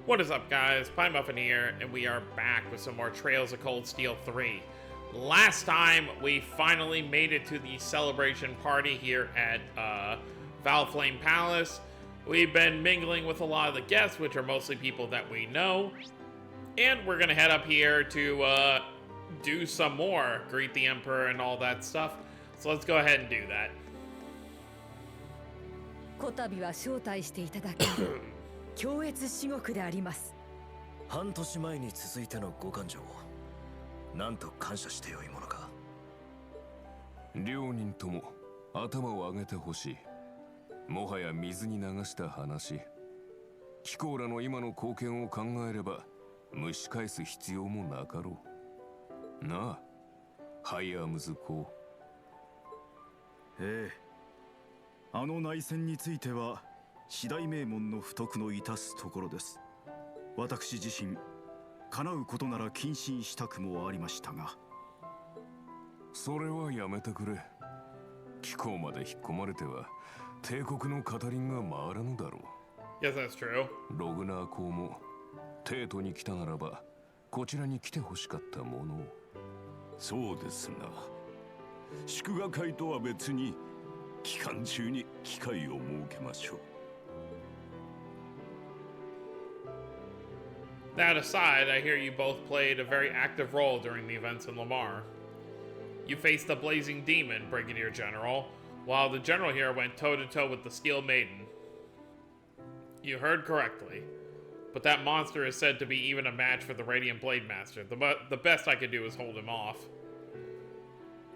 What is up, guys? Pie Muffin here, and we are back with some more Trails of Cold Steel 3. Last time, we finally made it to the celebration party here at Valflame Palace. We've been mingling with a lot of the guests, which are mostly people that we know. And we're gonna head up here to do some more, greet the Emperor and all that stuff. So let's go ahead and do that. こたびは招待していただき強越至極であります。半年前に続いてのご感情をなんと感謝してよいものか。両人とも頭を上げてほしい。もはや水に流した話。貴公らの今の貢献を考えれば蒸し返す必要もなかろう。なあ、ハイアームズ公。ええ。あの内戦については四大名門の不徳の致すところです。私自身叶うことなら謹慎したくもありましたが。それはやめてくれ。貴公まで引っ込まれては帝国の語りが回らぬだろう。Yes, that's true. ログナー公も帝都に来たならばこちらに来てほしかったものを。そうですな。祝賀会とは別に期間中に機会を設けましょう。That aside, I hear you both played a very active role during the events in Lamar. You faced the Blazing Demon, Brigadier General, while the General here went toe-to-toe with the Steel Maiden. You heard correctly, but that monster is said to be even a match for the Radiant Blade Master. The best I could do is hold him off.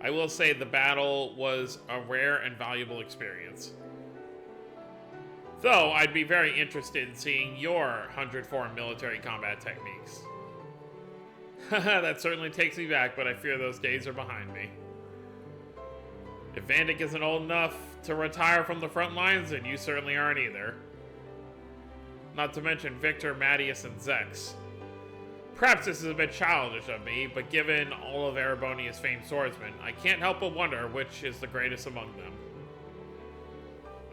I will say the battle was a rare and valuable experience. Though, I'd be very interested in seeing your 100 foreign military combat techniques. Haha, that certainly takes me back, but I fear those days are behind me. If Vandik isn't old enough to retire from the front lines, then you certainly aren't either. Not to mention Victor, Mattius, and Zex. Perhaps this is a bit childish of me, but given all of Erebonia's famed swordsmen, I can't help but wonder which is the greatest among them.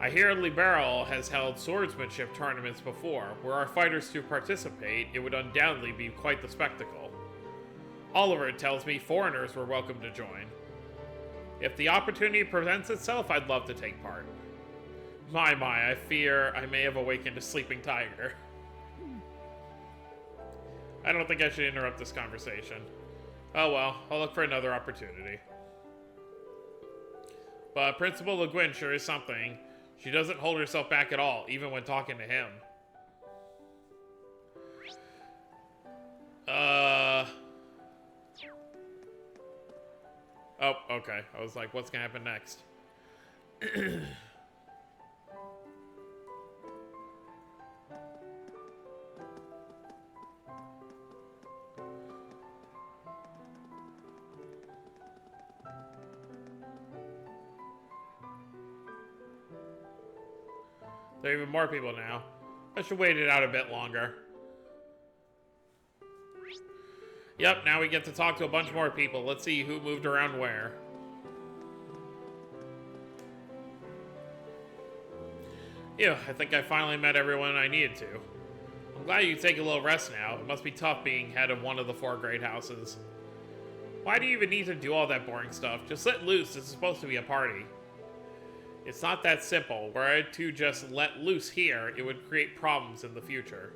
I hear Liberal has held swordsmanship tournaments before. Were our fighters to participate, it would undoubtedly be quite the spectacle. Oliver tells me foreigners were welcome to join. If the opportunity presents itself, I'd love to take part. My, I fear I may have awakened a sleeping tiger. I don't think I should interrupt this conversation. Oh well, I'll look for another opportunity. But Principal Le Guin sure is something. She doesn't hold herself back at all, even when talking to him. Oh, okay. I was like, what's gonna happen next? There are even more people now. I should wait it out a bit longer. Yep, now we get to talk to a bunch more people. Let's see who moved around where. Ew, I think I finally met everyone I needed to. I'm glad you can take a little rest now. It must be tough being head of one of the 4 great houses. Why do you even need to do all that boring stuff? Just let loose. This is supposed to be a party. It's not that simple. Were I to just let loose here, it would create problems in the future.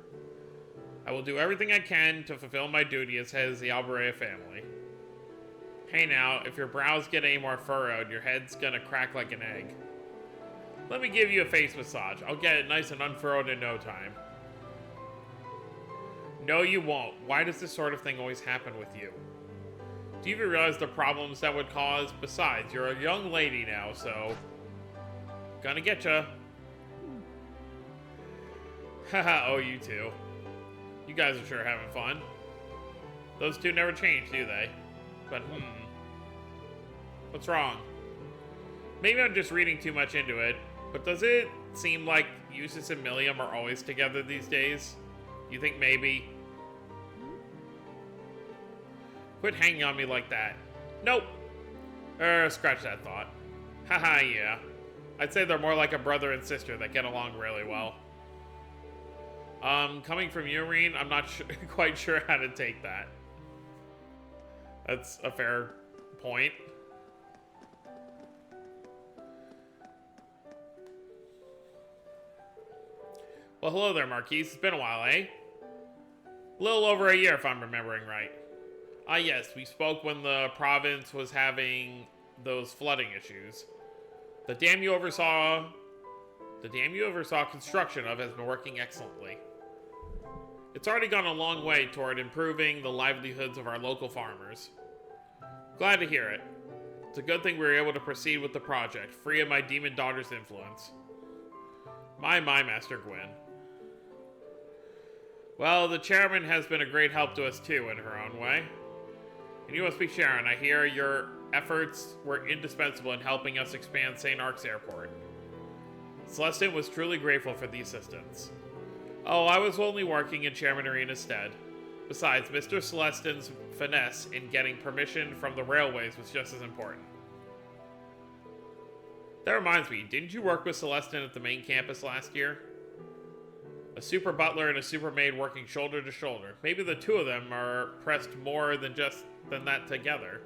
I will do everything I can to fulfill my duty as head of the Alberea family. Hey now, if your brows get any more furrowed, your head's gonna crack like an egg. Let me give you a face massage. I'll get it nice and unfurrowed in no time. No, you won't. Why does this sort of thing always happen with you? Do you even realize the problems that would cause? Besides, you're a young lady now, so... Gonna getcha. Haha, oh, you two. You guys are sure having fun. Those two never change, do they? But, what's wrong? Maybe I'm just reading too much into it, but does it seem like Eustace and Milliam are always together these days? You think maybe? Quit hanging on me like that. Nope. Scratch that thought. Haha, yeah. I'd say they're more like a brother and sister that get along really well. Coming from you, Reen, I'm not quite sure how to take that. That's a fair point. Well, hello there, Marquise. It's been a while, eh? A little over a year, if I'm remembering right. Ah, yes, we spoke when the province was having those flooding issues. The dam you oversaw construction of has been working excellently. It's already gone a long way toward improving the livelihoods of our local farmers. Glad to hear it. It's a good thing we were able to proceed with the project, free of my demon daughter's influence. My, Master Gwyn. Well, the chairman has been a great help to us too, in her own way. And you must be Sharon. I hear your efforts were indispensable in helping us expand St. Ark's Airport. Celestin was truly grateful for the assistance. Oh, I was only working in Chairman Arena's stead. Besides, Mr. Celestin's finesse in getting permission from the railways was just as important. That reminds me, didn't you work with Celestin at the main campus last year? A super butler and a super maid working shoulder to shoulder. Maybe the two of them are pressed more than that together.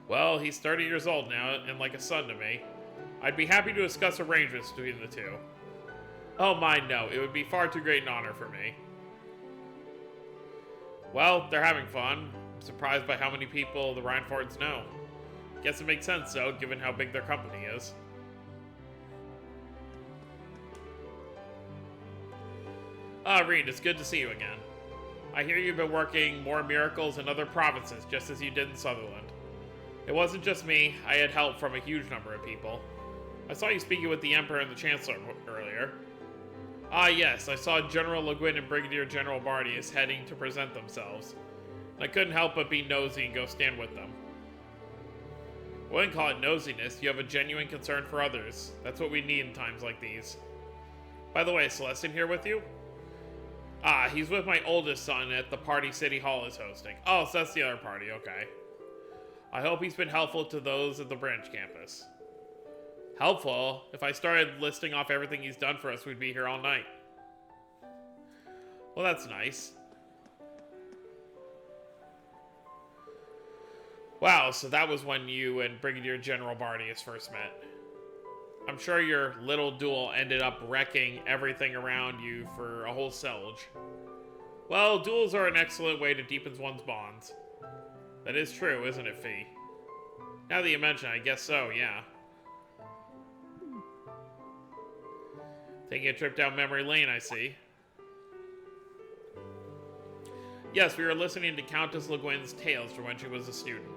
Well, he's 30 years old now and like a son to me. I'd be happy to discuss arrangements between the two. Oh my, no, it would be far too great an honor for me. Well, they're having fun. I'm surprised by how many people the Rhinefords know. Guess it makes sense, though, given how big their company is. Ah, Reed, it's good to see you again. I hear you've been working more miracles in other provinces, just as you did in Sutherland. It wasn't just me, I had help from a huge number of people. I saw you speaking with the Emperor and the Chancellor earlier. Ah, yes, I saw General Le Guin and Brigadier General Bardius heading to present themselves. And I couldn't help but be nosy and go stand with them. I wouldn't call it nosiness, you have a genuine concern for others. That's what we need in times like these. By the way, is Celestin here with you? Ah, he's with my oldest son at the party City Hall is hosting. Oh, so that's the other party, okay. I hope he's been helpful to those at the branch campus. Helpful? If I started listing off everything he's done for us, we'd be here all night. Well, that's nice. Wow, so that was when you and Brigadier General Bardius first met. I'm sure your little duel ended up wrecking everything around you for a whole selge. Well, duels are an excellent way to deepen one's bonds. That is true, isn't it, Fee? Now that you mention it, I guess so, yeah. Taking a trip down memory lane, I see. Yes, we were listening to Countess Le Guin's tales from when she was a student.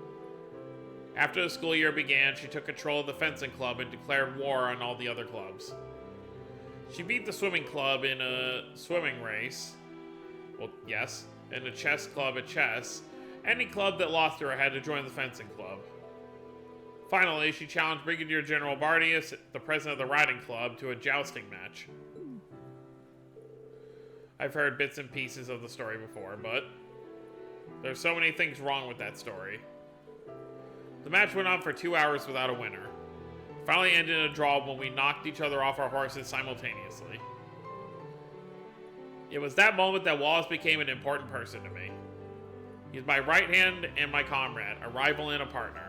After the school year began, she took control of the fencing club and declared war on all the other clubs. She beat the swimming club in a swimming race. Well, yes, and the chess club at chess. Any club that lost to her had to join the fencing club. Finally, she challenged Brigadier General Bardius, the president of the riding club, to a jousting match. I've heard bits and pieces of the story before, but there's so many things wrong with that story. The match went on for 2 hours without a winner. Finally ended in a draw when we knocked each other off our horses simultaneously. It was that moment that Wallace became an important person to me. He's my right hand and my comrade, a rival and a partner.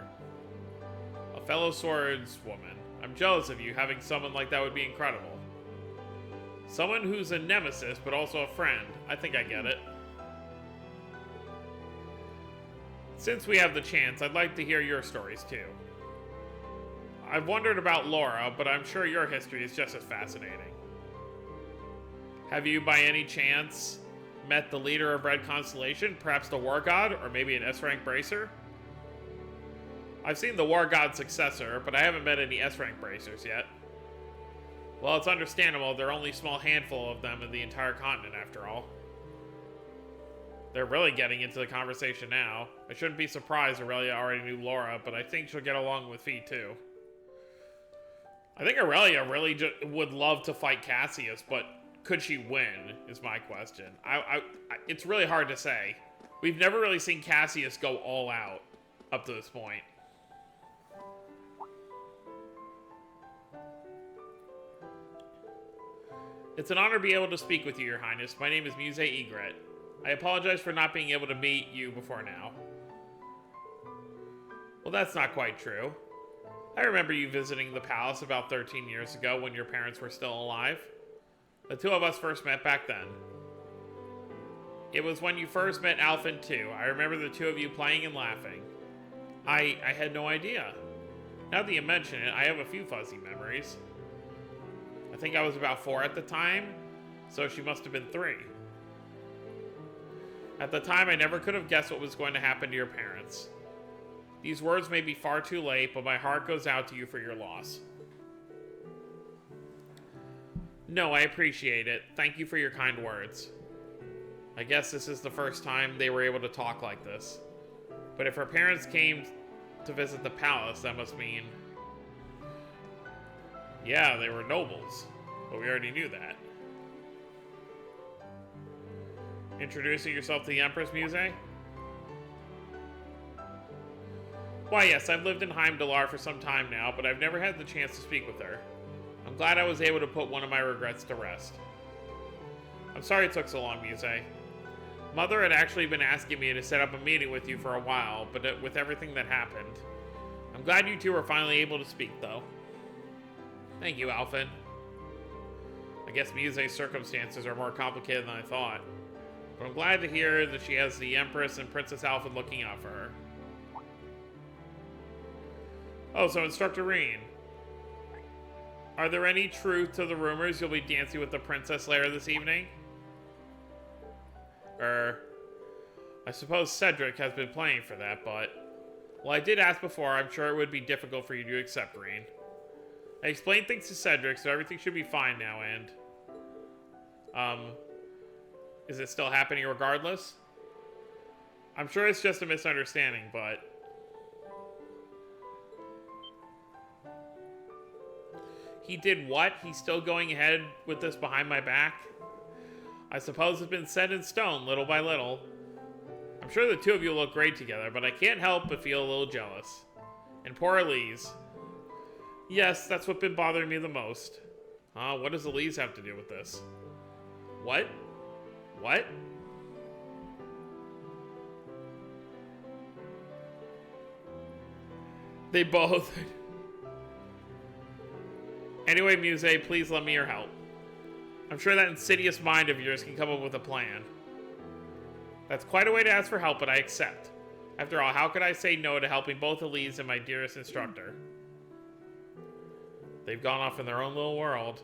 A fellow swordswoman. I'm jealous of you. Having someone like that would be incredible. Someone who's a nemesis, but also a friend. I think I get it. Since we have the chance, I'd like to hear your stories too. I've wondered about Laura, but I'm sure your history is just as fascinating. Have you, by any chance, met the leader of Red Constellation, perhaps the War God, or maybe an S-rank bracer? I've seen the War God's successor, but I haven't met any S-rank bracers yet. Well, it's understandable, there are only a small handful of them in the entire continent, after all. They're really getting into the conversation now. I shouldn't be surprised Aurelia already knew Laura, but I think she'll get along with Fee too. I think Aurelia really would love to fight Cassius, but could she win, is my question. It's really hard to say. We've never really seen Cassius go all out up to this point. It's an honor to be able to speak with you, Your Highness. My name is Muse Egret. I apologize for not being able to meet you before now. Well, that's not quite true. I remember you visiting the palace about 13 years ago when your parents were still alive. The two of us first met back then. It was when you first met Alphen too. I remember the two of you playing and laughing. I had no idea. Now that you mention it, I have a few fuzzy memories. I think I was about 4 at the time, so she must have been 3. At the time, I never could have guessed what was going to happen to your parents. These words may be far too late, but my heart goes out to you for your loss. No, I appreciate it. Thank you for your kind words. I guess this is the first time they were able to talk like this. But if her parents came to visit the palace, that must mean... Yeah, they were nobles, but we already knew that. Introducing yourself to the Empress, Muse? Why, yes, I've lived in Heimdallar for some time now, but I've never had the chance to speak with her. I'm glad I was able to put one of my regrets to rest. I'm sorry it took so long, Muse. Mother had actually been asking me to set up a meeting with you for a while, but with everything that happened. I'm glad you two were finally able to speak, though. Thank you, Alphen. I guess Muse's circumstances are more complicated than I thought. But I'm glad to hear that she has the Empress and Princess Alphen looking out for her. Oh, so Instructor Rean. Are there any truth to the rumors you'll be dancing with the Princess later this evening? I suppose Cedric has been playing for that, but... Well, I did ask before, I'm sure it would be difficult for you to accept, Rean. I explained things to Cedric, so everything should be fine now, and... Is it still happening regardless? I'm sure it's just a misunderstanding, but... He did what? He's still going ahead with this behind my back? I suppose it's been set in stone, little by little. I'm sure the two of you look great together, but I can't help but feel a little jealous. And poor Elise. Yes, that's what's been bothering me the most. What does Elise have to do with this? What? What? They both... Anyway, Muse, please lend me your help. I'm sure that insidious mind of yours can come up with a plan. That's quite a way to ask for help, but I accept. After all, how could I say no to helping both Elise and my dearest instructor? They've gone off in their own little world.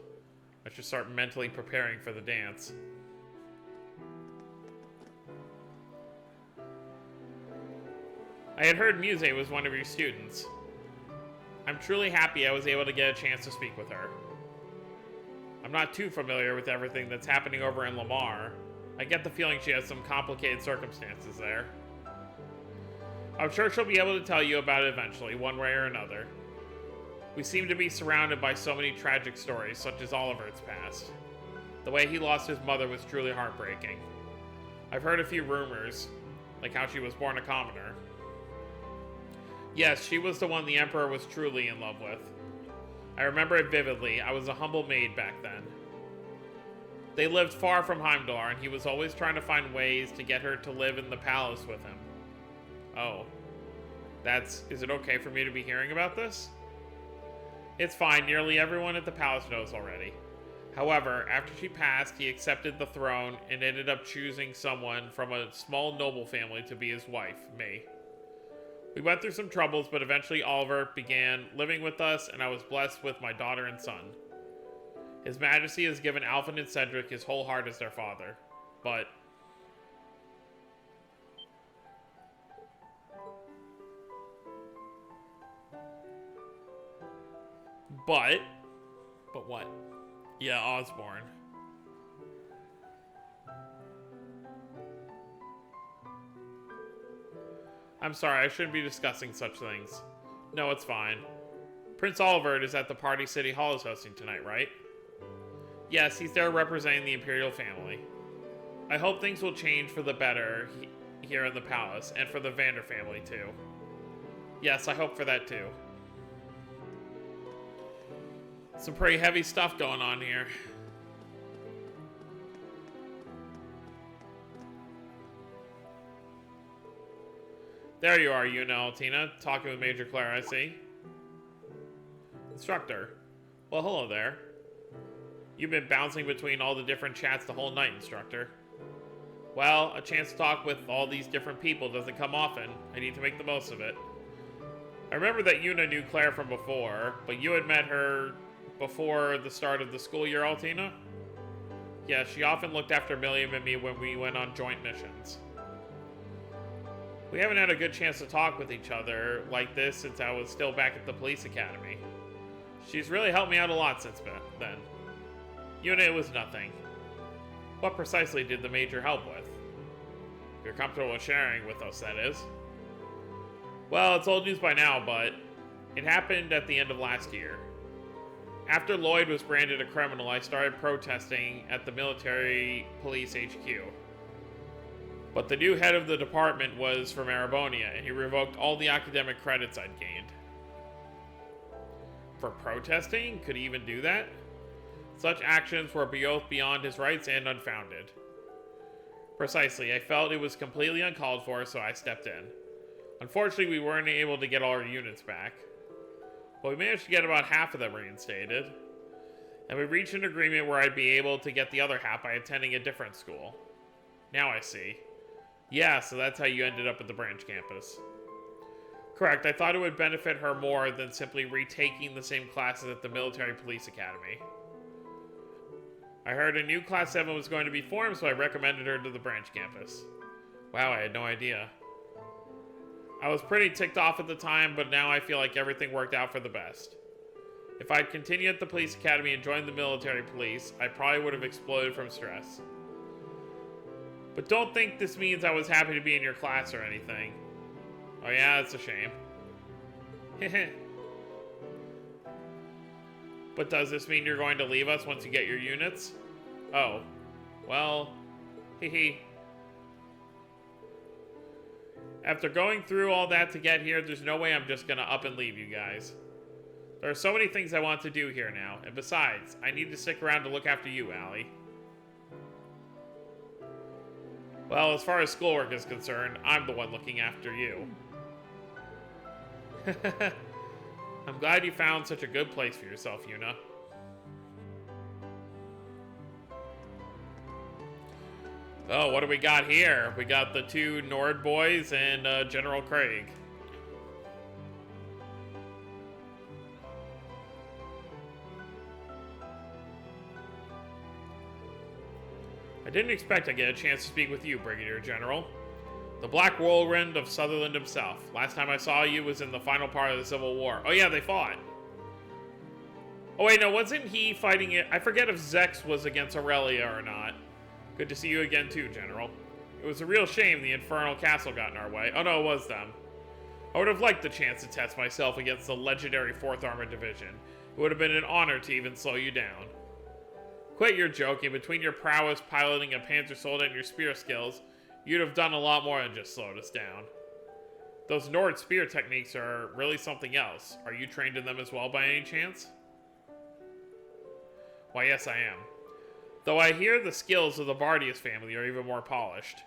I should start mentally preparing for the dance. I had heard Muse was one of your students. I'm truly happy I was able to get a chance to speak with her. I'm not too familiar with everything that's happening over in Lamar. I get the feeling she has some complicated circumstances there. I'm sure she'll be able to tell you about it eventually, one way or another. We seem to be surrounded by so many tragic stories, such as Oliver's past. The way he lost his mother was truly heartbreaking. I've heard a few rumors, like how she was born a commoner. Yes, she was the one the Emperor was truly in love with. I remember it vividly. I was a humble maid back then. They lived far from Heimdallar, and he was always trying to find ways to get her to live in the palace with him. Oh. Is it okay for me to be hearing about this? It's fine, nearly everyone at the palace knows already. However, after she passed, he accepted the throne and ended up choosing someone from a small noble family to be his wife, me. We went through some troubles, but eventually Oliver began living with us, and I was blessed with my daughter and son. His Majesty has given Alphen and Cedric his whole heart as their father, but... But what? Yeah, Osborne. I'm sorry, I shouldn't be discussing such things. No, it's fine. Prince Oliver is at the party City Hall is hosting tonight, right? Yes, he's there representing the Imperial family. I hope things will change for the better here in the palace, and for the Vander family, too. Yes, I hope for that, too. Some pretty heavy stuff going on here. There you are, Altina, talking with Major Claire, I see. Instructor. Well, hello there. You've been bouncing between all the different chats the whole night, Instructor. Well, a chance to talk with all these different people doesn't come often. I need to make the most of it. I remember that Yuna knew Claire from before, but you had met her before the start of the school year, Altina? Yeah, she often looked after Milliam and me when we went on joint missions. We haven't had a good chance to talk with each other like this since I was still back at the police academy. She's really helped me out a lot since then. Yuna, it was nothing. What precisely did the Major help with? If you're comfortable with sharing with us, that is. Well, it's old news by now, but it happened at the end of last year. After Lloyd was branded a criminal, I started protesting at the military police HQ. But the new head of the department was from Erebonia, and he revoked all the academic credits I'd gained. For protesting? Could he even do that? Such actions were both beyond his rights and unfounded. Precisely, I felt it was completely uncalled for, so I stepped in. Unfortunately, we weren't able to get all our units back. But we managed to get about half of them reinstated. And we reached an agreement where I'd be able to get the other half by attending a different school. Now I see. Yeah, so that's how you ended up at the branch campus. Correct, I thought it would benefit her more than simply retaking the same classes at the military police academy. I heard a new Class 7 was going to be formed, so I recommended her to the branch campus. Wow, I had no idea. I was pretty ticked off at the time, but now I feel like everything worked out for the best. If I'd continued at the police academy and joined the military police, I probably would have exploded from stress. But don't think this means I was happy to be in your class or anything. Oh yeah, it's a shame. But does this mean you're going to leave us once you get your units? Oh. Well, hee. After going through all that to get here, there's no way I'm just gonna up and leave you guys. There are so many things I want to do here now, and besides, I need to stick around to look after you, Allie. Well, as far as schoolwork is concerned, I'm the one looking after you. I'm glad you found such a good place for yourself, Yuna. Oh, what do we got here? We got the two Nord boys and General Craig. I didn't expect I'd get a chance to speak with you, Brigadier General. The Black Whirlwind of Sutherland himself. Last time I saw you was in the final part of the Civil War. Oh yeah, they fought. Oh wait, no, wasn't he fighting it? I forget if Zex was against Aurelia or not. Good to see you again too, General. It was a real shame the Infernal Castle got in our way. Oh no, it was them. I would have liked the chance to test myself against the legendary 4th Armored Division. It would have been an honor to even slow you down. Quit your joking. Between your prowess piloting a Panzer Soldat and your spear skills, you'd have done a lot more than just slowed us down. Those Nord spear techniques are really something else. Are you trained in them as well by any chance? Why, yes, I am. Though I hear the skills of the Bardius family are even more polished.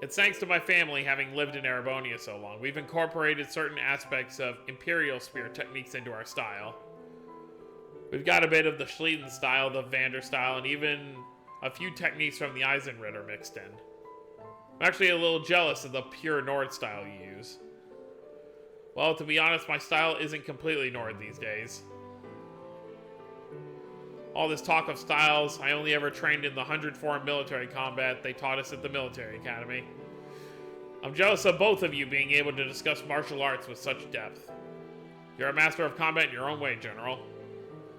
It's thanks to my family having lived in Erebonia so long. We've incorporated certain aspects of Imperial spear techniques into our style. We've got a bit of the Schleden style, the Vander style, and even a few techniques from the Eisenritter mixed in. I'm actually a little jealous of the pure Nord style you use. Well, to be honest, my style isn't completely Nord these days. All this talk of styles, I only ever trained in the 104 military combat they taught us at the military academy. I'm jealous of both of you being able to discuss martial arts with such depth. You're a master of combat in your own way, General.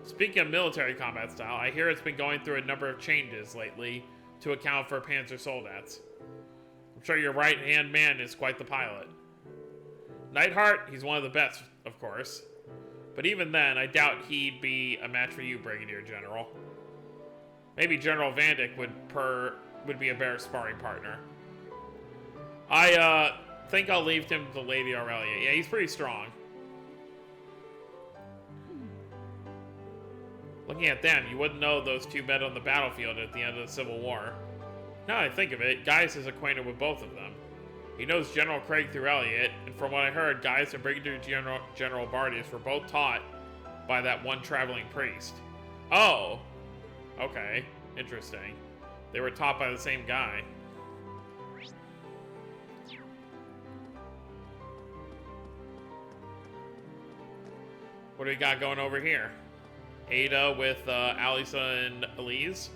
Speaking of military combat style, I hear it's been going through a number of changes lately to account for Panzer Soldats. I'm sure your right-hand man is quite the pilot. Neidhart, he's one of the best, of course. But even then, I doubt he'd be a match for you, Brigadier General. Maybe General Vandyck would be a better sparring partner. I think I'll leave him to Lady Aurelia. Yeah, he's pretty strong. Looking at them, you wouldn't know those two met on the battlefield at the end of the Civil War. Now that I think of it, Gaius is acquainted with both of them. He knows General Craig through Elliot, and from what I heard, Gaius and Brigadier General Bardius were both taught by that one traveling priest. Oh! Okay, interesting. They were taught by the same guy. What do we got going over here? Ada with Alisa and Elise.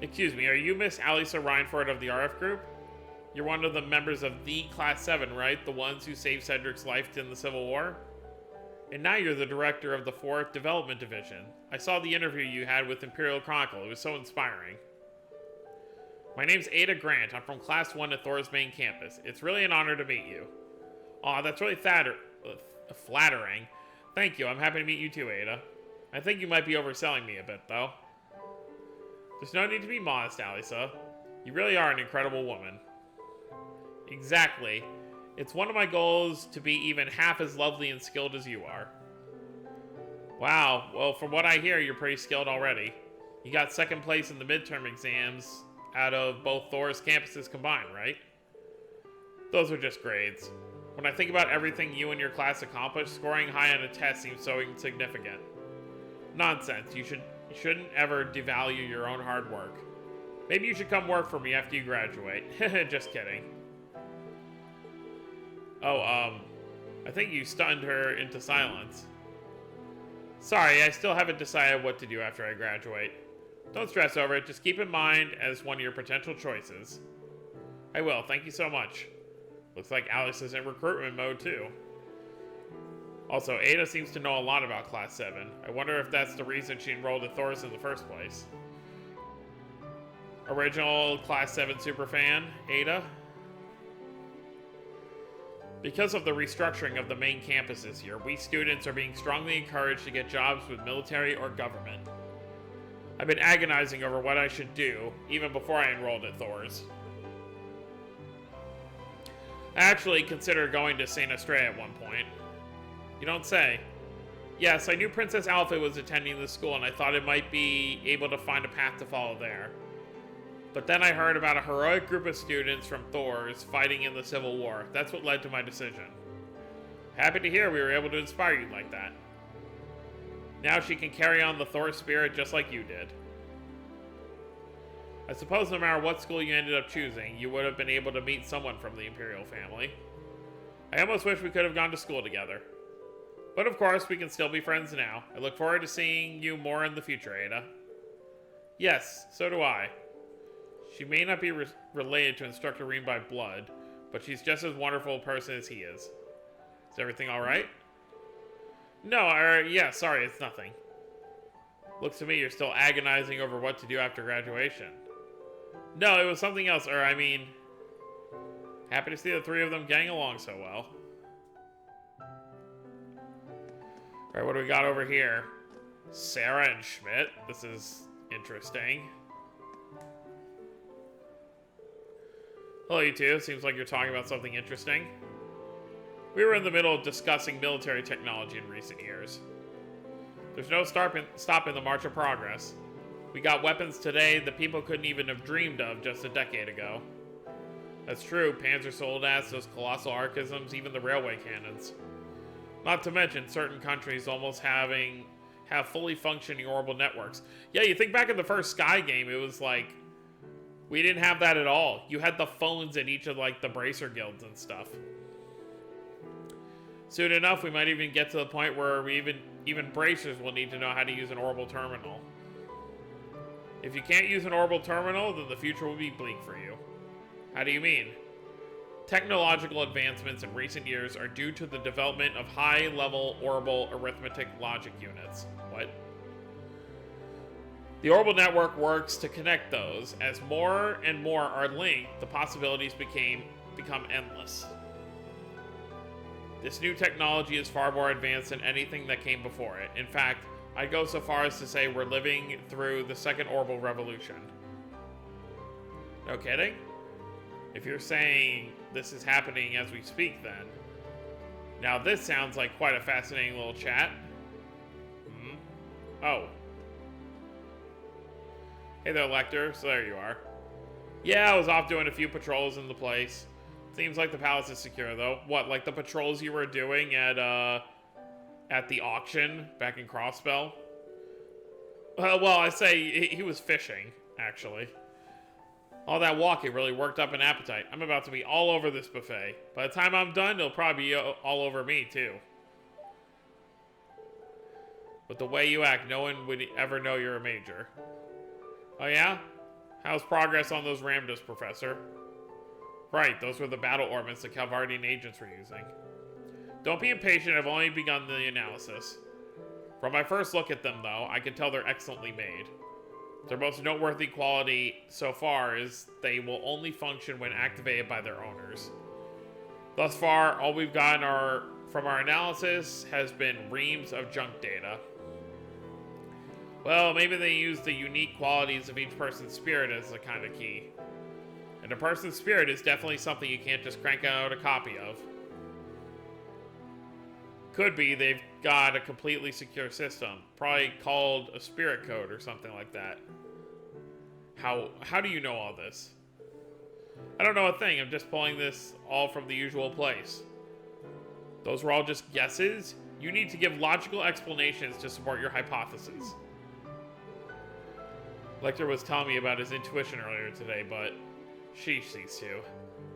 Excuse me, are you Miss Alisa Reinford of the RF group? You're one of the members of the Class 7, right? The ones who saved Cedric's life in the Civil War? And now you're the director of the 4th Development Division. I saw the interview you had with Imperial Chronicle. It was so inspiring. My name's Ada Grant. I'm from Class 1 at Thor's main campus. It's really an honor to meet you. Aw, that's really flattering. Thank you. I'm happy to meet you too, Ada. I think you might be overselling me a bit, though. There's no need to be modest, Alisa. You really are an incredible woman. Exactly. It's one of my goals to be even half as lovely and skilled as you are. Wow, well, from what I hear, you're pretty skilled already. You got 2nd place in the midterm exams out of both Thor's campuses combined, right? Those are just grades. When I think about everything you and your class accomplished, scoring high on a test seems so insignificant. Nonsense. You shouldn't ever devalue your own hard work. Maybe you should come work for me after you graduate. Just kidding. Oh, I think you stunned her into silence. Sorry, I still haven't decided what to do after I graduate. Don't stress over it, just keep in mind as one of your potential choices. I will, thank you so much. Looks like Alice is in recruitment mode too. Also, Ada seems to know a lot about Class 7. I wonder if that's the reason she enrolled at Thor's in the first place. Original Class 7 superfan, Ada? Because of the restructuring of the main campus this year, we students are being strongly encouraged to get jobs with military or government. I've been agonizing over what I should do, even before I enrolled at Thor's. I actually considered going to St. Estrella at one point. You don't say. Yes, I knew Princess Alpha was attending the school and I thought it might be able to find a path to follow there. But then I heard about a heroic group of students from Thor's fighting in the Civil War. That's what led to my decision. Happy to hear we were able to inspire you like that. Now she can carry on the Thor spirit just like you did. I suppose no matter what school you ended up choosing, you would have been able to meet someone from the Imperial family. I almost wish we could have gone to school together. But of course, we can still be friends now. I look forward to seeing you more in the future, Ada. Yes, so do I. She may not be related to Instructor Rean by blood, but she's just as wonderful a person as he is. Is everything alright? No, yeah, sorry, it's nothing. Looks to me you're still agonizing over what to do after graduation. No, it was something else, happy to see the three of them getting along so well. Alright, what do we got over here? Sarah and Schmidt. This is interesting. Hello, you two. Seems like you're talking about something interesting. We were in the middle of discussing military technology in recent years. There's no stopping the march of progress. We got weapons today that people couldn't even have dreamed of just a decade ago. That's true, Panzer Soldads, those colossal archisms, even the railway cannons. Not to mention certain countries almost have fully functioning orbital networks. Yeah, you think back in the first Sky game, it was like, we didn't have that at all. You had the phones in each of like the bracer guilds and stuff. Soon enough, we might even get to the point where we even bracers will need to know how to use an orbital terminal. If you can't use an orbital terminal, then the future will be bleak for you. How do you mean? Technological advancements in recent years are due to the development of high-level orbital arithmetic logic units. What? The orbital network works to connect those. As more and more are linked, the possibilities become endless. This new technology is far more advanced than anything that came before it. In fact, I'd go so far as to say we're living through the second orbital revolution. No kidding? If you're saying this is happening as we speak, then. Now this sounds like quite a fascinating little chat. Oh. Hey there, Lecter. So there you are. Yeah, I was off doing a few patrols in the place. Seems like the palace is secure, though. What, like the patrols you were doing at the auction back in Crossbell? Well, I say he was fishing, actually. All that walking really worked up an appetite. I'm about to be all over this buffet. By the time I'm done, it'll probably be all over me, too. With the way you act, no one would ever know you're a major. Oh yeah? How's progress on those Ramdas, Professor? Right, those were the battle orbits the Calvardian agents were using. Don't be impatient, I've only begun the analysis. From my first look at them, though, I can tell they're excellently made. Their most noteworthy quality so far is they will only function when activated by their owners. Thus far, all we've gotten from our analysis has been reams of junk data. Well, maybe they use the unique qualities of each person's spirit as the kind of key. And a person's spirit is definitely something you can't just crank out a copy of. Could be they've got a completely secure system, probably called a spirit code or something like that. How do you know all this? I don't know a thing, I'm just pulling this all from the usual place. Those were all just guesses? You need to give logical explanations to support your hypothesis. Lecter was telling me about his intuition earlier today, but sheesh, these two.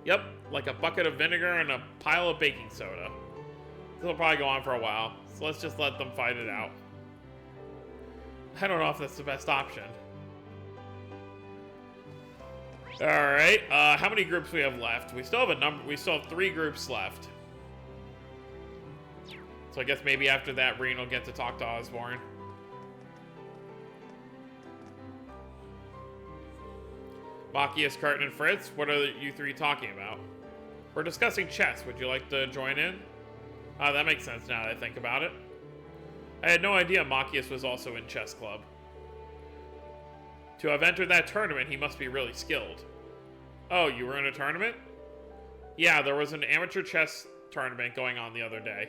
Yep, like a bucket of vinegar and a pile of baking soda. This will probably go on for a while, so let's just let them fight it out. I don't know if that's the best option. Alright, how many groups we have left? We still have a number, we still have 3 groups left. So I guess maybe after that, Reen will get to talk to Osborne. Machias, Curtin, and Fritz, what are you 3 talking about? We're discussing chess. Would you like to join in? That makes sense now that I think about it. I had no idea Machias was also in chess club. To have entered that tournament, he must be really skilled. Oh, you were in a tournament? Yeah, there was an amateur chess tournament going on the other day.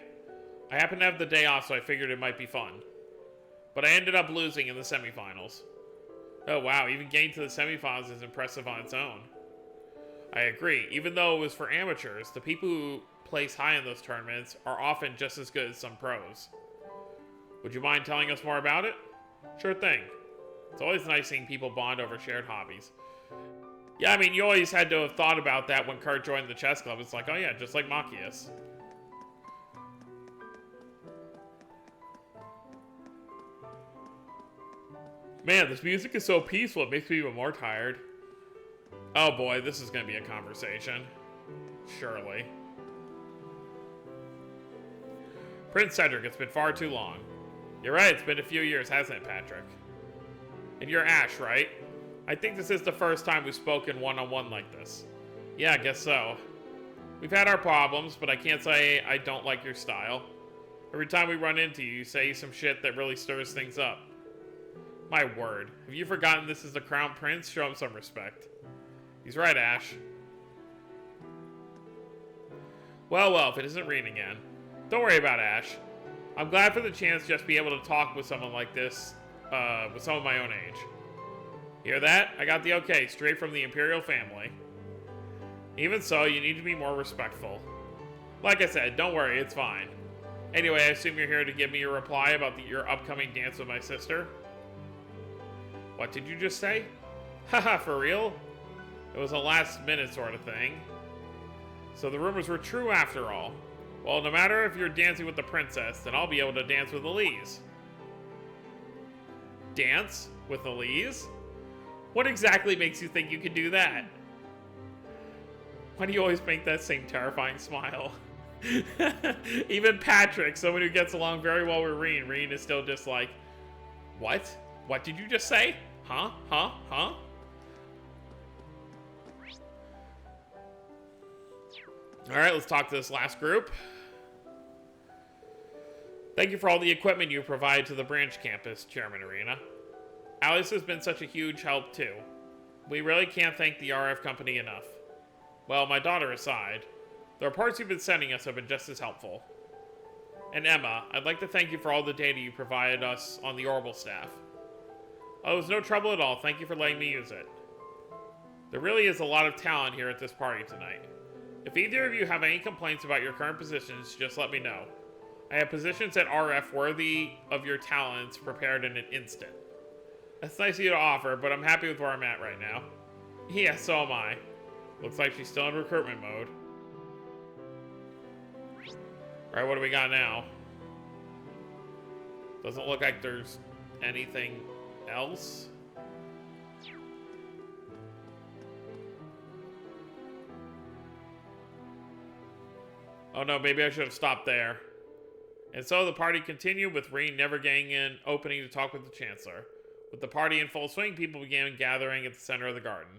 I happened to have the day off, so I figured it might be fun. But I ended up losing in the semifinals. Oh wow, even getting to the semifinals is impressive on its own. I agree. Even though it was for amateurs, the people who place high in those tournaments are often just as good as some pros. Would you mind telling us more about it? Sure thing. It's always nice seeing people bond over shared hobbies. Yeah, I mean, you always had to have thought about that when Kurt joined the chess club. It's like, oh yeah, just like Machias. Man, this music is so peaceful, it makes me even more tired. Oh boy, this is gonna be a conversation. Surely. Prince Cedric, it's been far too long. You're right, it's been a few years, hasn't it, Patrick? And you're Ash, right? I think this is the first time we've spoken one-on-one like this. Yeah, I guess so. We've had our problems, but I can't say I don't like your style. Every time we run into you, you say some shit that really stirs things up. My word. Have you forgotten this is the Crown Prince? Show him some respect. He's right, Ash. Well, if it isn't Reen again. Don't worry about Ash. I'm glad for the chance to just be able to talk with someone like this, with someone of my own age. Hear that? I got the okay, straight from the Imperial family. Even so, you need to be more respectful. Like I said, don't worry, it's fine. Anyway, I assume you're here to give me a reply about your upcoming dance with my sister? What did you just say? Haha, for real? It was a last-minute sort of thing. So the rumors were true after all. Well, no matter if you're dancing with the princess, then I'll be able to dance with Elise. Dance with Elise? What exactly makes you think you can do that? Why do you always make that same terrifying smile? Even Patrick, someone who gets along very well with Reen is still just like, what? What did you just say? Huh? Huh? Huh? Alright, let's talk to this last group. Thank you for all the equipment you provide to the branch campus, Chairman Arena. Alice has been such a huge help too. We really can't thank the RF company enough. Well, my daughter aside, the reports you've been sending us have been just as helpful. And Emma, I'd like to thank you for all the data you provided us on the Orbital staff. Oh, it was no trouble at all. Thank you for letting me use it. There really is a lot of talent here at this party tonight. If either of you have any complaints about your current positions, just let me know. I have positions at RF worthy of your talents prepared in an instant. That's nice of you to offer, but I'm happy with where I'm at right now. Yeah, so am I. Looks like she's still in recruitment mode. Alright, what do we got now? Doesn't look like there's anything else. Oh no, maybe I should have stopped there. And so the party continued, with Rean never getting an opening to talk with the Chancellor. With the party in full swing, people began gathering at the center of the garden.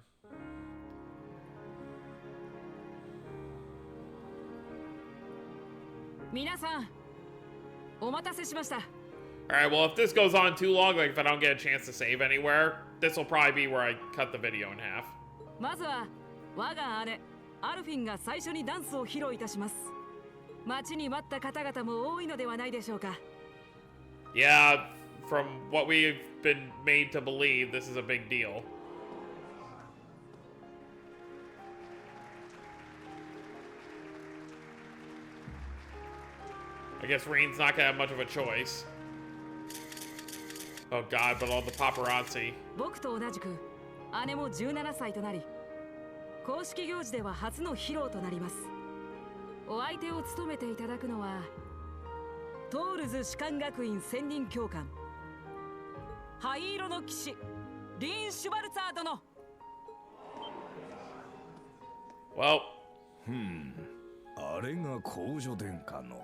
Alright, well, if this goes on too long, like if I don't get a chance to save anywhere, this will probably be where I cut the video in half. まずは我が姉アルフィンが最初にダンスを披露いたします。待ちに待った方々も多いのではないでしょうか。Yeah, from what we've been made to believe, this is a big deal. I guess Rean's not gonna have much of a choice. Oh god, but all the paparazzi. 僕と同じく姉も17歳となり、公式行事では初の披露となります。お相手を務めていただくのはトールズ士官学院専任教官灰色の騎士リーン・シュバルツァー殿。 Well, あれが公女殿下の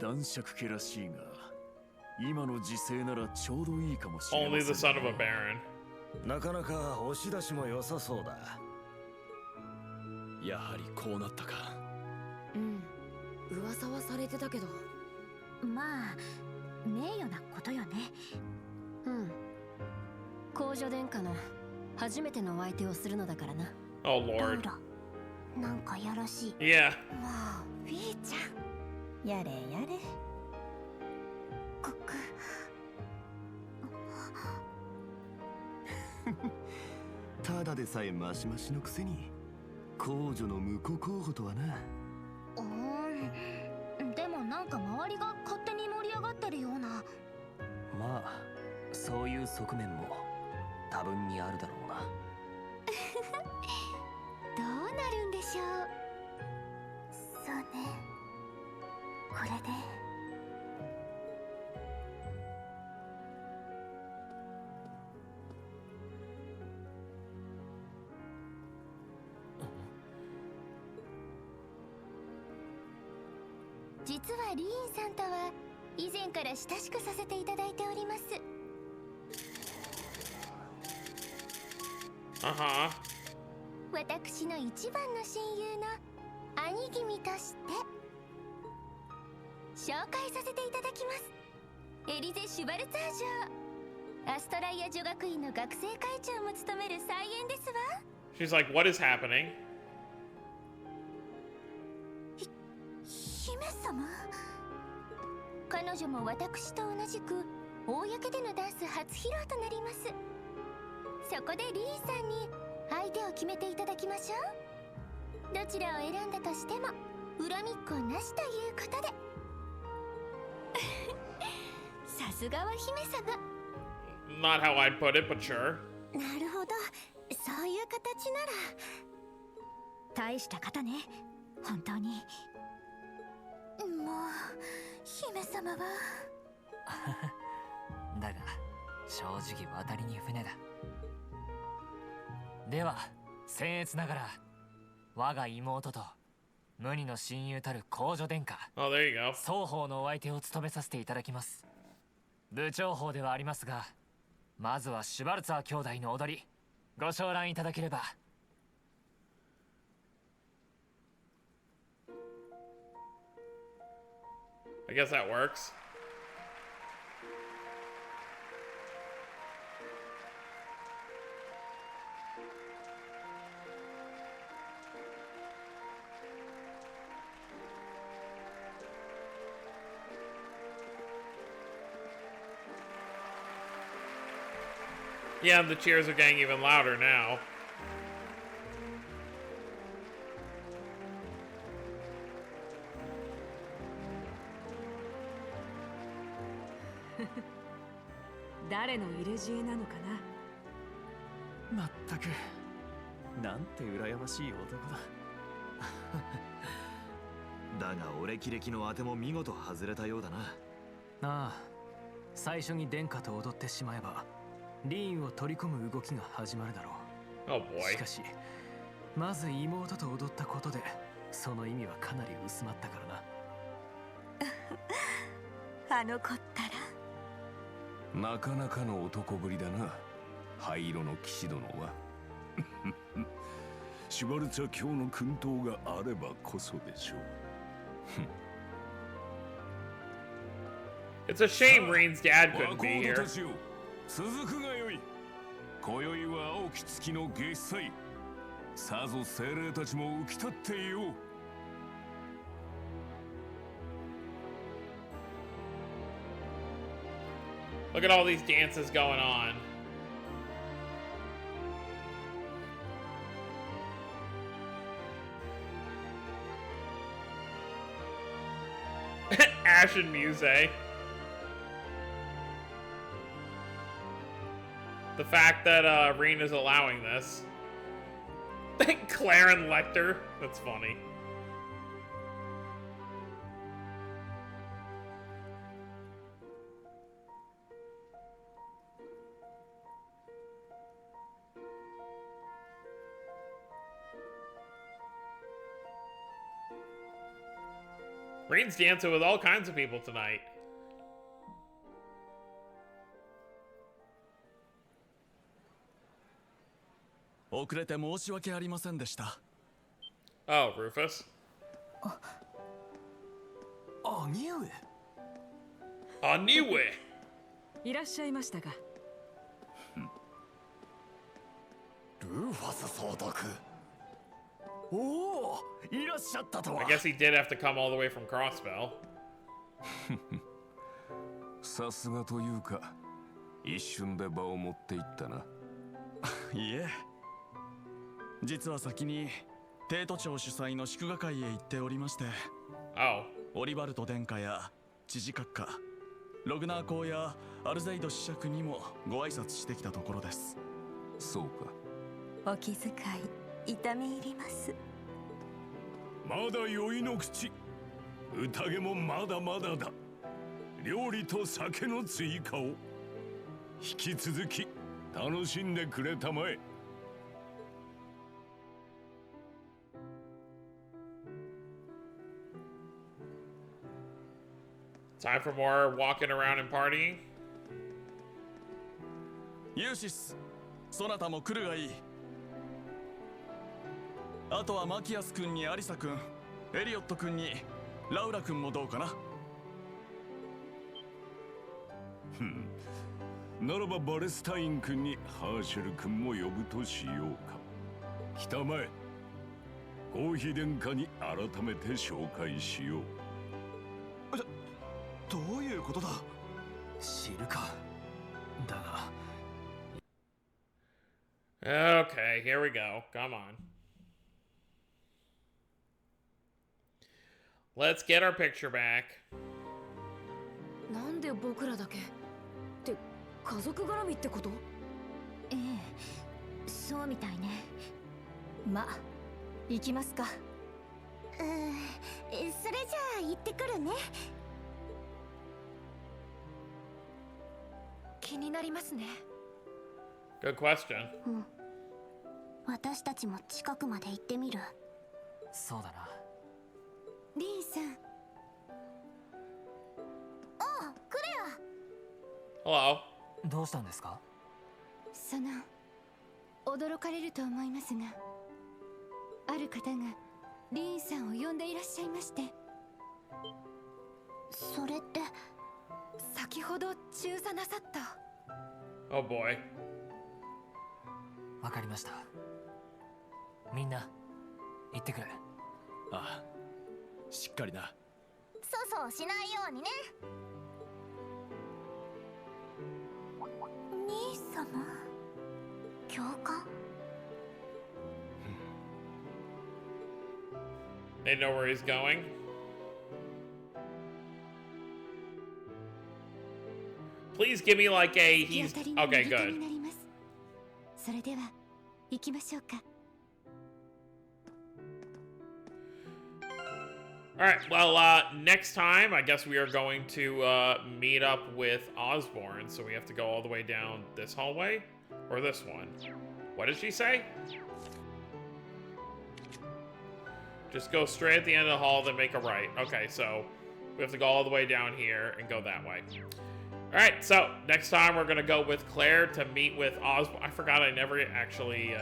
男爵家らしいが、今の時勢ならちょうどいいかもしれま only せん、 the son of a baron. なかなか押し出しも良さそうだ。やはりこうなったか。うん、噂はされてたけど、まあ名誉なことよね。うん、公女殿下の初めてのお相手をするのだからな。 Oh lord. なんかやらしい。 Yeah. もうフィーちゃん、やれやれ。こくただでさえマシマシのくせに公女の婿候補とはな。でもなんか周りが勝手に盛り上がってるような。まあそういう側面も多分にあるだろうな。どうなるんでしょう。そうね、これで実はリーンさんとは以前から親しくさせていただいております。私の一番の親友の兄君として紹介させていただきます。エリゼ・シュバルツァー嬢、アストライア女学院の学生会長も務める菜園ですわ。 She's like, what is happening? 姫様、彼女も私と同じく公でのダンス初披露となります。そこでリーンさんに相手を決めていただきましょう。どちらを選んだとしても恨みっこなしということで。さすがは姫様。 Not how I'd put it, but sure. なるほど、そういう形なら。大した方ね、本当に。もう姫様はだが正直渡りに船だ。では僭越ながら我が妹と無二の親友たる公女殿下、 Oh, there you go. 双方のお相手を務めさせていただきます。部長法ではありますが、まずはシュバルツァー兄弟の踊りご賞覧いただければ。I guess that works. Yeah, the cheers are getting even louder now. 彼の入れ知恵なのかな。まったくなんて羨ましい男だ。だが俺キレキの当ても見事外れたようだな。ああ、最初に殿下と踊ってしまえばリーンを取り込む動きが始まるだろう。 Oh boy. しかしまず妹と踊ったことでその意味はかなり薄まったからな。あの子ったらなかなかの男ぶりだな、灰色の騎士殿は。シュバルツァ卿の薫陶があればこそでしょう。It's a shame Reen's dad couldn't 若 be 者 here. たちよ、続くがよい。今宵は青き月の月祭、さぞ精霊たちも浮き立っていよう。Look at all these dances going on. Ashen Muse. The fact that Reen is allowing this. Claren Lecter. That's funny. Reen's dancing with all kinds of people tonight. Oh, Rufus. 兄上。兄上。いらっしゃいましたか。ルーファス総督。おお、いらっしゃったとは。 I guess he did have to come all the way from Crossbell. さすがというか、一瞬で場を持っていったな。いえ、実は先に帝都庁主催の祝賀会へ行っておりまして、 Oh. オリバルト殿下や知事閣下、ログナー公やアルゼイド子爵にもご挨拶してきたところです。そうか。お気遣い痛み入ります。まだ酔いの口、宴もまだまだだ。料理と酒の追加を引き続き楽しんでくれたまえ。Time for more walking around and partying. ユーシス、そなたも来るがいい。あとはマキアス君にアリサ君、エリオット君にラウラ君もどうかな。ならばバレスタイン君にハーシェル君も呼ぶとしようか。来たまえ。王妃殿下に改めて紹介しよう。どういうことだ。知るか。だが。Okay, here we go. Come on. Let's get our picture back. なんで僕らだけって家族絡みってこと？ええ、そうみたいね。ま、行きますか。それじゃあ行ってくるね。気になりますね。Good question. 私たちも近くまで行ってみる。そうだな。リンさん。あ、クレ Hello. どうしたんですか？驚かれると思いますが、ある方がリンさんを呼んでいらっしゃいまして。それって先ほど中座なさった。 Oh boy. わかりました。みんな行ってくれ。ああ、しっかりな。粗相しないようにね。兄様、教官。They know where he's going. Please give me like a, he's, okay, good. それでは行きましょうか。 Alright, well, next time, I guess we are going to meet up with Osborne, so we have to go all the way down this hallway? Or this one? What did she say? Just go straight at the end of the hall, then make a right. Okay, so we have to go all the way down here and go that way. Alright, so next time we're gonna go with Claire to meet with Osborne. I forgot I never actually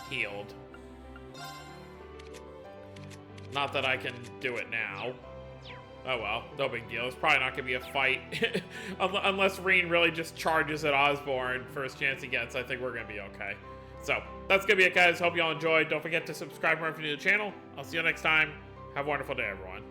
healed. Not that I can do it now. Oh well, no big deal. It's probably not gonna be a fight. Unless Reen really just charges at Osborne first chance he gets. I think we're gonna be okay. So, that's gonna be it, guys. Hope you all enjoyed. Don't forget to subscribe if you're new to the channel. I'll see you next time. Have a wonderful day, everyone.